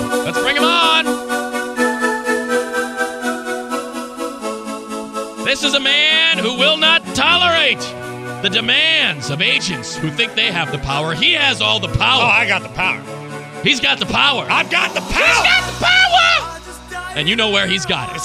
Let's bring him on. This is a man who will not tolerate the demands of agents who think they have the power. He has all the power. Oh, I got the power. He's got the power. I've got the power. He's got the power. And you know where he's got it.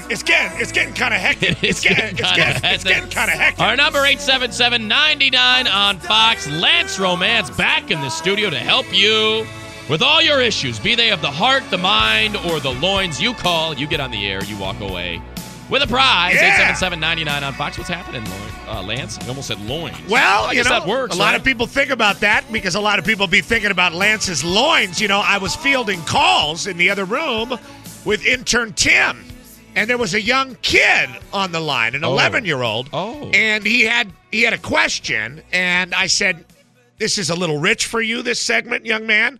It's getting kind of hectic. It's getting kind of hectic. Our number 877-99 on Fox. Lance Romance back in the studio to help you with all your issues, be they of the heart, the mind, or the loins. You call, you get on the air, you walk away with a prize. Yeah. 877-99 on Fox. What's happening, Lance? You almost said loins. Well, I guess that works. A lot of people think about that because a lot of people be thinking about Lance's loins. You know, I was fielding calls in the other room with intern Tim, and there was a young kid on the line, an 11-year-old. Oh. And he had a question, and I said, "This is a little rich for you, this segment, young man."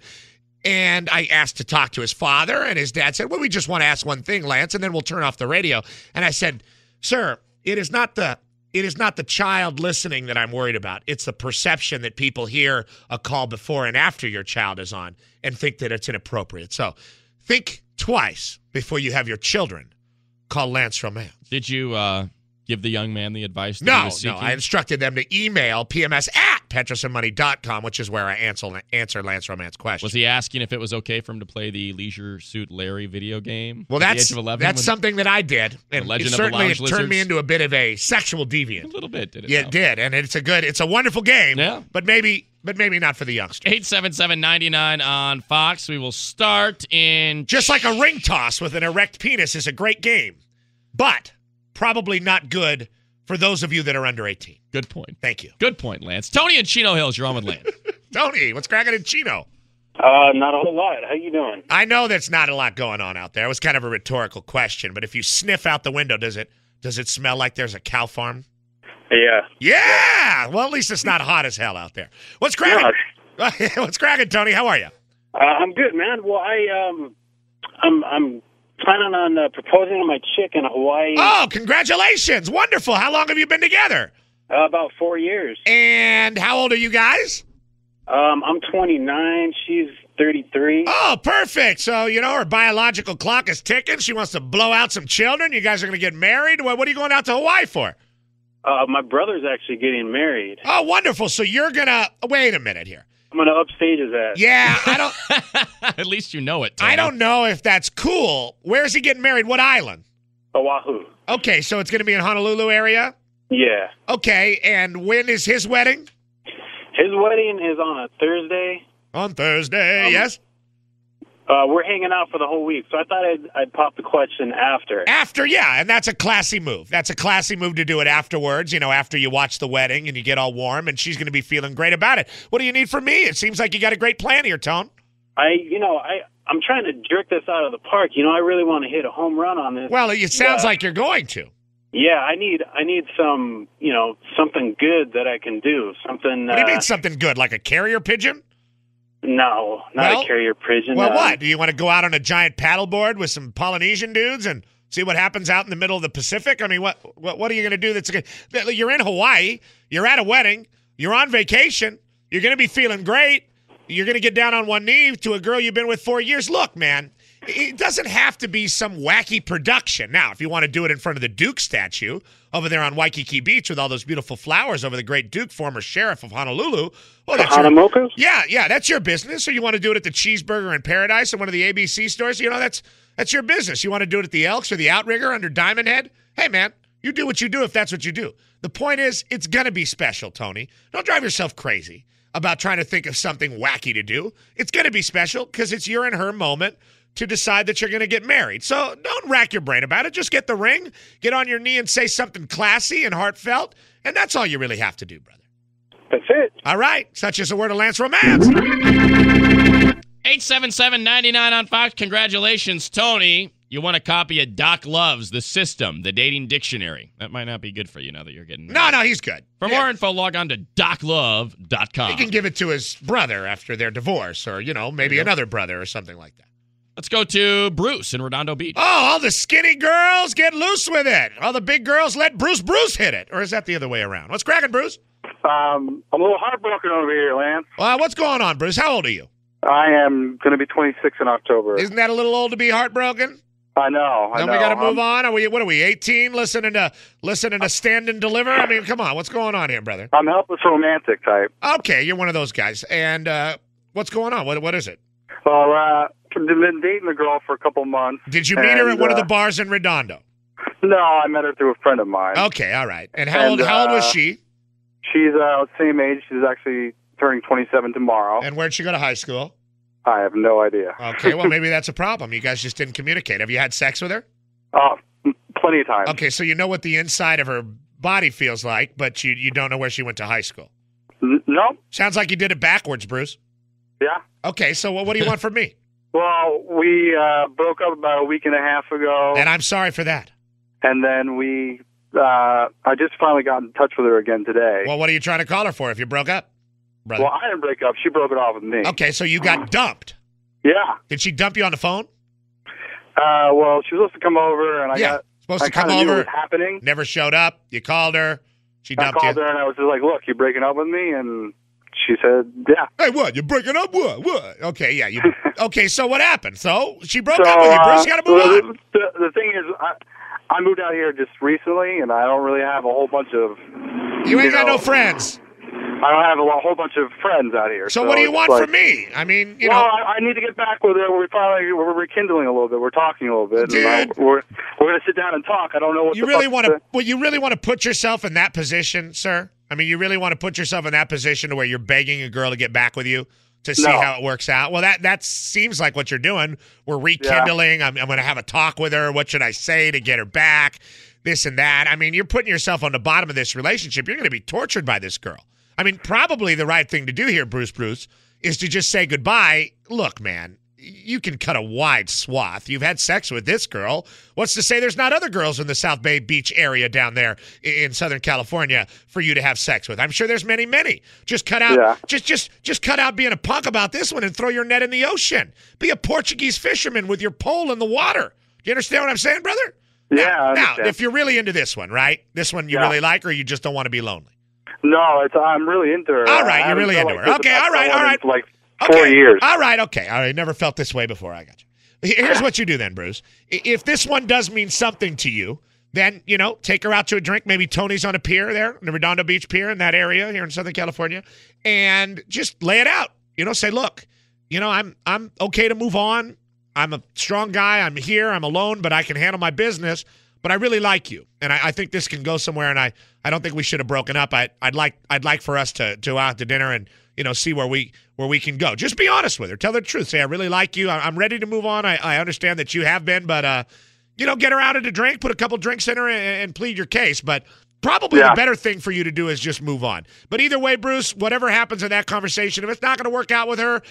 And I asked to talk to his father, and his dad said, "Well, we just want to ask one thing, Lance, and then we'll turn off the radio." And I said, "Sir, it is not the child listening that I'm worried about. It's the perception that people hear a call before and after your child is on and think that it's inappropriate. So think twice before you have your children call Lance Romance." Did you give the young man the advice that he No. was seeking? I instructed them to email PMS@petrosandmoney.com, which is where I answer Lance Romance questions. Was he asking if it was okay for him to play the Leisure Suit Larry video game? Well, at the that's age of 11 that's something that I did, and Legend of the certainly Lounge it turned me Lizards? into a bit of a sexual deviant. A little bit, did it? Yeah, now? it did, and it's a wonderful game. Yeah. but maybe not for the youngsters. 877-99 on Fox. We will start in... Just like a ring toss with an erect penis is a great game, but probably not good for those of you that are under 18. Good point. Thank you. Good point, Lance. Tony in Chino Hills, you're on with Lance. Tony, what's cracking in Chino? Not a whole lot. How you doing? I know there's not a lot going on out there. It was kind of a rhetorical question, but if you sniff out the window, does it smell like there's a cow farm? Yeah. Yeah! Well, at least it's not hot as hell out there. What's cracking? What's cracking, Tony? How are you? I'm good, man. Well, I'm planning on proposing to my chick in Hawaii. Oh, congratulations. Wonderful. How long have you been together? About 4 years. And how old are you guys? I'm 29. She's 33. Oh, perfect. So, her biological clock is ticking. She wants to blow out some children. You guys are going to get married. What are you going out to Hawaii for? My brother's actually getting married. Oh, wonderful. So you're going to – wait a minute here. I'm going to upstage his ass. Yeah, I don't – At least you know it, Tony. I don't know if that's cool. Where's he getting married? What island? Oahu. Okay, so it's going to be in Honolulu area? Yeah. Okay, and when is his wedding? His wedding is on a Thursday. On Thursday, yes? We're hanging out for the whole week, so I thought I'd pop the question after. After, yeah, and that's a classy move. That's a classy move to do it afterwards, after you watch the wedding and you get all warm, and she's going to be feeling great about it. What do you need from me? It seems like you got a great plan here, Tone. I'm trying to jerk this out of the park. I really want to hit a home run on this. Well, it sounds like you're going to. Yeah, I need some, something good that I can do. Something. What do you mean something good, like a carrier pigeon? No, not a carrier pigeon. Well, what? Do you want to go out on a giant paddleboard with some Polynesian dudes and see what happens out in the middle of the Pacific? I mean, what are you going to do that's good? You're in Hawaii. You're at a wedding. You're on vacation. You're going to be feeling great. You're going to get down on one knee to a girl you've been with 4 years. Look, man, it doesn't have to be some wacky production. Now, if you want to do it in front of the Duke statue over there on Waikiki Beach with all those beautiful flowers over the great Duke, former sheriff of Honolulu. Well, Hanamoku? Yeah, that's your business. Or you want to do it at the Cheeseburger in Paradise or one of the ABC stores? That's your business. You want to do it at the Elks or the Outrigger under Diamond Head? Hey, man, you do what you do if that's what you do. The point is, it's going to be special, Tony. Don't drive yourself crazy about trying to think of something wacky to do. It's going to be special because it's your and her moment to decide that you're going to get married. So don't rack your brain about it. Just get the ring, get on your knee and say something classy and heartfelt, and that's all you really have to do, brother. That's it. All right. Such is the word of Lance Romance. 877-99 on Fox. Congratulations, Tony. You want a copy of Doc Love's The System, the dating dictionary. That might not be good for you now that you're getting married. No, he's good. For more info, log on to doclove.com. He can give it to his brother after their divorce or, maybe another brother or something like that. Let's go to Bruce in Redondo Beach. Oh, all the skinny girls get loose with it. All the big girls let Bruce hit it. Or is that the other way around? What's cracking, Bruce? I'm a little heartbroken over here, Lance. Well, what's going on, Bruce? How old are you? I am going to be 26 in October. Isn't that a little old to be heartbroken? I know. Then we got to move on. What are we, 18? Listening to Stand and Deliver? I mean, come on. What's going on here, brother? I'm helpless romantic type. Okay, you're one of those guys. And what's going on? What is it? Well, I've been dating the girl for a couple months. Did you meet her at one of the bars in Redondo? No, I met her through a friend of mine. Okay, all right. And how old was she? She's same age. She's actually turning 27 tomorrow. And where'd she go to high school? I have no idea. Okay, well, maybe that's a problem. You guys just didn't communicate. Have you had sex with her? Plenty of times. Okay, so you know what the inside of her body feels like, but you don't know where she went to high school. No. Sounds like you did it backwards, Bruce. Yeah. Okay, so what do you want from me? Well, we broke up about a week and a half ago. And I'm sorry for that. And then I just finally got in touch with her again today. Well, what are you trying to call her for if you broke up, brother? Well, I didn't break up. She broke it off with me. Okay, so you got dumped. Yeah. Did she dump you on the phone? Well, she was supposed to come over, and I come knew over. it was happening. Never showed up. You called her. She dumped I called her, and I was just like, look, you breaking up with me? And she said, yeah. Hey, what? You breaking up? What? Okay, yeah. Okay, so what happened? So she broke up with you, Bruce. You got to move on. The thing is, I moved out here just recently, and I don't really have a whole bunch of... You ain't got no friends. I don't have a whole bunch of friends out here. So what do you want from me? I mean, you know... I need to get back with her. We're rekindling a little bit. We're talking a little bit. Dude. And we're going to sit down and talk. I don't know what you really want to... Well, you really want to put yourself in that position, sir? I mean, you really want to put yourself in that position to where you're begging a girl to get back with you to see how it works out? Well, that seems like what you're doing. We're rekindling. Yeah. I'm going to have a talk with her. What should I say to get her back? This and that. I mean, you're putting yourself on the bottom of this relationship. You're going to be tortured by this girl. I mean, probably the right thing to do here, Bruce, is to just say goodbye. Look, man, you can cut a wide swath. You've had sex with this girl. What's to say there's not other girls in the South Bay Beach area down there in Southern California for you to have sex with? I'm sure there's many, many. Just cut out, just cut out being a punk about this one and throw your net in the ocean. Be a Portuguese fisherman with your pole in the water. Do you understand what I'm saying, brother? Yeah. Now, if you're really into this one, right? This one you really like, or you just don't want to be lonely? No, I'm really into her. All right, you're really into her. Okay, all right. For like 4 years. All right, okay. I never felt this way before. I got you. Here's what you do then, Bruce. If this one does mean something to you, then, take her out to a drink. Maybe Tony's on a pier there, the Redondo Beach Pier in that area here in Southern California, and just lay it out. Say, look, I'm okay to move on. I'm a strong guy. I'm here. I'm alone, but I can handle my business. But I really like you, and I think this can go somewhere. And I don't think we should have broken up. I'd like for us to go out to dinner and see where we can go. Just be honest with her. Tell her the truth. Say I really like you. I'm ready to move on. I understand that you have been, but get her out at a drink, put a couple drinks in her, and plead your case. But probably the better thing for you to do is just move on. But either way, Bruce, whatever happens in that conversation, if it's not going to work out with her,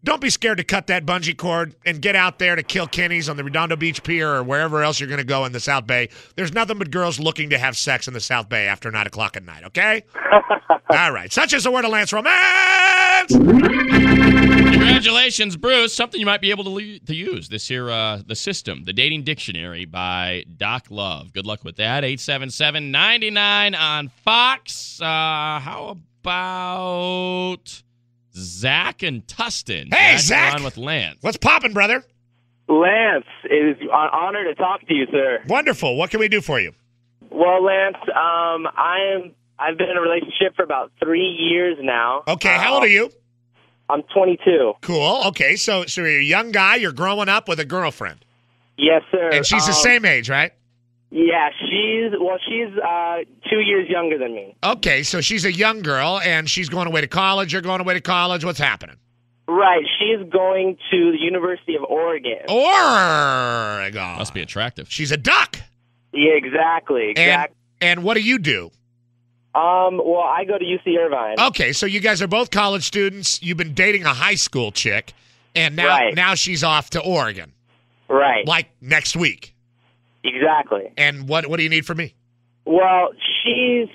don't be scared to cut that bungee cord and get out there to kill Kenny's on the Redondo Beach Pier or wherever else you're going to go in the South Bay. There's nothing but girls looking to have sex in the South Bay after 9 o'clock at night, okay? All right. Such is the word of Lance Romance. Congratulations, Bruce. Something you might be able to use this here, The System, the Dating Dictionary by Doc Love. Good luck with that. 877-99 on Fox. How about... Zach and Tustin. Hey, Zach. On with Lance. What's poppin', brother? Lance, it is an honor to talk to you, sir. Wonderful. What can we do for you? Well, Lance, I've been in a relationship for about 3 years now. Okay, how old are you? I'm 22. Cool. Okay, so you're a young guy. You're growing up with a girlfriend. Yes, sir. And she's the same age, right? Yeah, she's 2 years younger than me. Okay, so she's a young girl, and she's going away to college. You're going away to college. What's happening? Right. She's going to the University of Oregon. Oregon. Must be attractive. She's a duck. Yeah, exactly. And what do you do? Well, I go to UC Irvine. Okay, so you guys are both college students. You've been dating a high school chick, and now she's off to Oregon. Right. Like next week. Exactly. And what do you need from me? Well, she's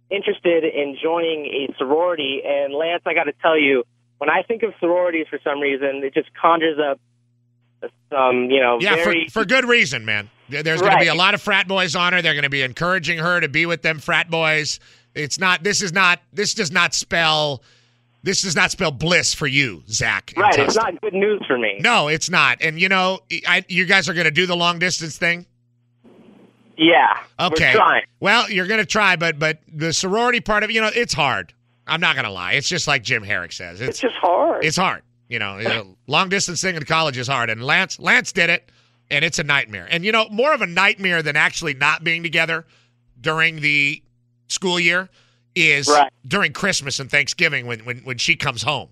interested in joining a sorority, and Lance, I got to tell you, when I think of sororities for some reason, it just conjures up some, for good reason, man. There's going to be a lot of frat boys on her. They're going to be encouraging her to be with them frat boys. This does not spell This does not spell bliss for you, Zach. Right, it's not good news for me. No, it's not. And, you know, you guys are going to do the long-distance thing? Yeah. Okay. We're trying. Well, you're going to try, but the sorority part of it, you know, it's hard. I'm not going to lie. It's just like Jim Herrick says. It's just hard. It's hard. You know, long-distance thing in college is hard. And Lance did it, and it's a nightmare. And, you know, more of a nightmare than actually not being together during the school year is during Christmas and Thanksgiving when she comes home,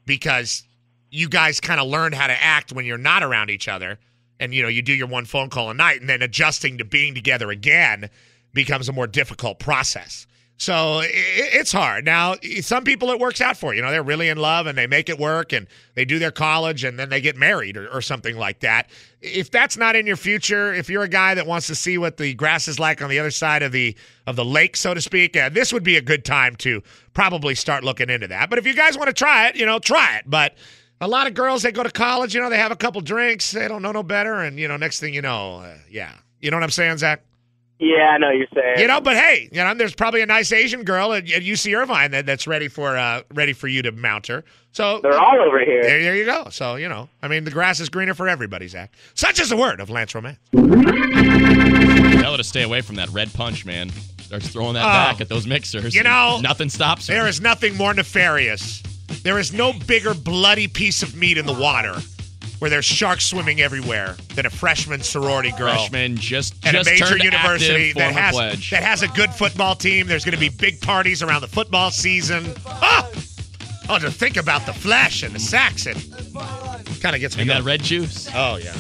because you guys kind of learn how to act when you're not around each other, and you know you do your one phone call a night, and then adjusting to being together again becomes a more difficult process. So it's hard. Now, some people it works out for. You know, they're really in love and they make it work and they do their college and then they get married or something like that. If that's not in your future, if you're a guy that wants to see what the grass is like on the other side of the lake, so to speak, this would be a good time to probably start looking into that. But if you guys want to try it, you know, try it. But a lot of girls, they go to college, you know, they have a couple drinks, they don't know no better, and, you know, next thing you know, yeah. You know what I'm saying, Zach? Yeah, I know what you're saying. You know, but hey, you know, there's probably a nice Asian girl at UC Irvine that's ready for you to mount her. So they're all over here. There you go. So, you know, I mean, the grass is greener for everybody, Zach. Such is the word of Lance Romance. Tell her to stay away from that red punch, man. Starts throwing that back at those mixers. You know, nothing stops her. There is nothing more nefarious. There is no bigger bloody piece of meat in the water where there's sharks swimming everywhere than a freshman sorority girl. Freshman just at a major turned university active, that has a good football team. There's going to be big parties around the football season. Oh, to think about the flesh and the sacks, it kind of gets me and going. that red juice. Oh, yeah.